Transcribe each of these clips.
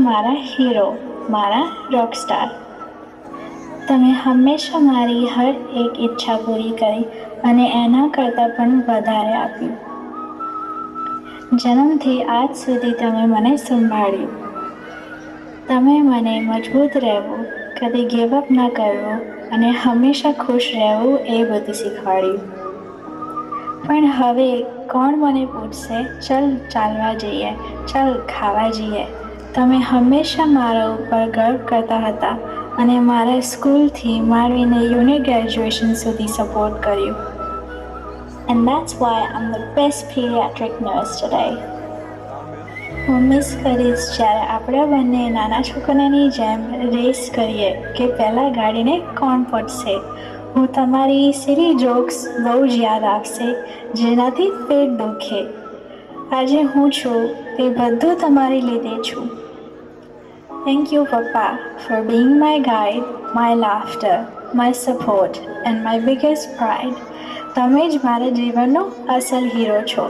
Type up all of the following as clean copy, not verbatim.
મારા હીરો, મારા રોકસ્ટાર. તમે હંમેશા મારી હર એક ઈચ્છા પૂરી કરી અને એના કરતાં પણ વધારે આપ્યું. જન્મથી આજ સુધી તમે મને સંભાળ્યું. તમે મને મજબૂત રહેવું, કદી ગિવ અપ ન કરવું અને હંમેશા ખુશ રહેવું એ બધું શીખવાડ્યું. પણ હવે કોણ મને પૂછશે, ચલ ચાલવા જઈએ, ચલ ખાવા જઈએ. તમે હંમેશા મારા ઉપર ગર્વ કરતા હતા અને મારા સ્કૂલથી માંડીને યુનિટ ગ્રેજ્યુએશન સુધી સપોર્ટ કર્યું. And that's why I'm the best pediatric nurse today. હું મિસ કરીશ જ્યારે આપણે બંને નાના છોકરાની જેમ રેસ કરીએ કે પહેલાં ગાડીને કોણ પહોંચશે. હું તમારી સિલી જોક્સ બહુ જ યાદ આવશે, જેનાથી પેટ દુખે. આજે હું છું તે બધું તમારી લીધે છું. Thank you, Papa, for being my guide, my laughter, my support, and my biggest pride. તમે જ મારા જીવનનો અસલ હીરો છો.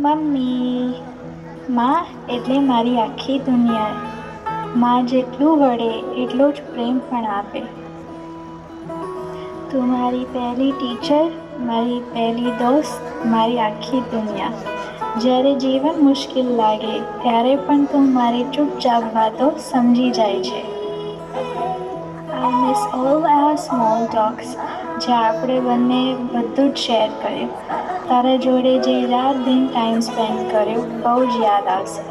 મમ્મી, માં એટલે મારી આખી દુનિયા. માં જેટલું વળે એટલો જ પ્રેમ પણ આપે. તું મારી પહેલી ટીચર, મારી પહેલી દોસ્ત, મારી આખી દુનિયા. જ્યારે જીવન મુશ્કેલ લાગે ત્યારે પણ તું મારી ચૂપચાપ વાતો સમજી જાય છે. I miss all our small talks, જ્યાં આપણે બંને બધું જ શેર કર્યું. તારા જોડે જે રાત દિન ટાઈમ સ્પેન્ડ કર્યો બહુ જ યાદ આવશે.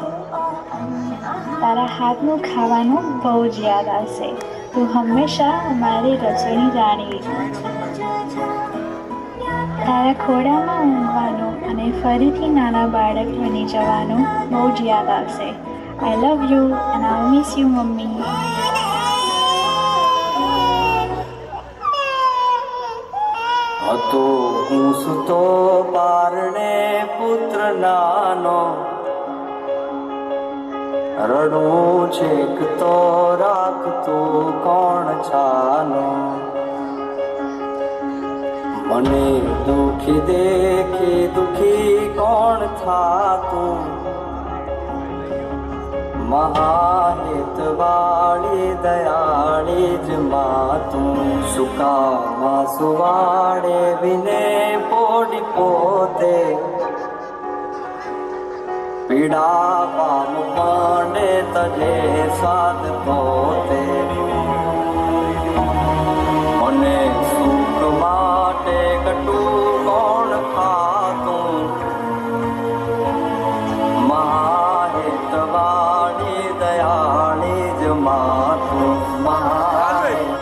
તારા હાથનું ખાવાનું બહુ જ યાદ આવશે. તું હંમેશા મારી રસોઈની રાણી. તારા ખોળામાં ઊંઘવાનું અને ફરીથી નાના બાળક બની જવાનું બહુ જ યાદ આવશે. I love you and I'll miss you, mummy. હતો હું સૂતો પારણે પુત્ર નાનો, રડું છેક તો રાખતું કોણ છાનો. મને દુખી દેખી દુખી કોણ થાતું, મહાહિતવાળી દયાળી જ માતું. સુકામાં સુવાડે વિને પોડી પોતે, પીડા પામ પાંડે તજે સ્વાદ પોતે. મને સુખ માટે કટું કોણ ખાતું, મહાહિતવાળી દયાળી જ માતું. મહાહિતવાળી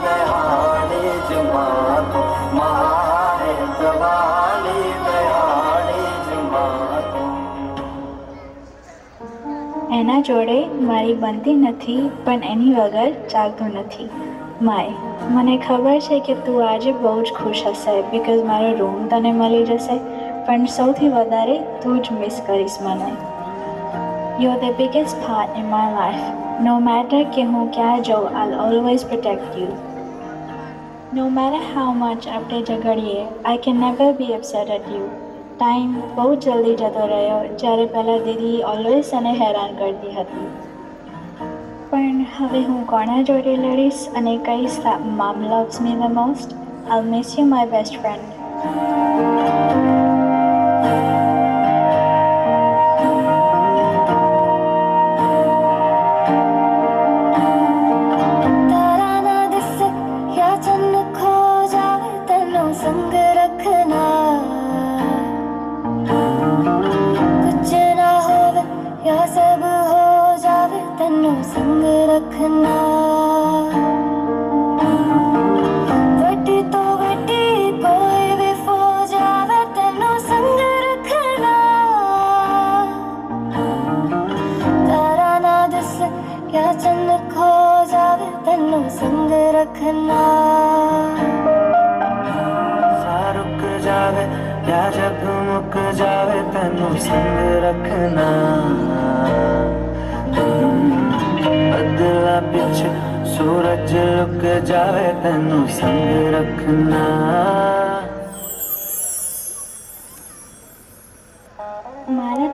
દયાળી જ માતું. મહાહિતવાળી દયાળી જ માતું. એના જોડે મારી બનતી નથી, પણ એની વગર ચાલતું નથી. માય, મને ખબર છે કે તું આજે બહુ જ ખુશ હશે બિકોઝ મારો રૂમ તને મળી જશે, પણ સૌથી વધારે તું જ મિસ કરીશ મને. You are the biggest part in my life. No matter કે હું ક્યાં જાઉં, I'll always protect you. No matter how much આપણે ઝઘડીએ, I can never be upset at you. Time બહુ જલ્દી જતો રહ્યો જ્યારે પહેલાં દીદી ઓલવેઝ તને હેરાન કરતી હતી. પણ હવે હું કોના જોડે લડીશ અને કહીશ મમ loves me the most? I'll miss you, my best friend. रखना सा रुक जावे या जग मुक जावे तेनू संग रखना बदला पिछ सूरज लुक जावे तेनू संग रखना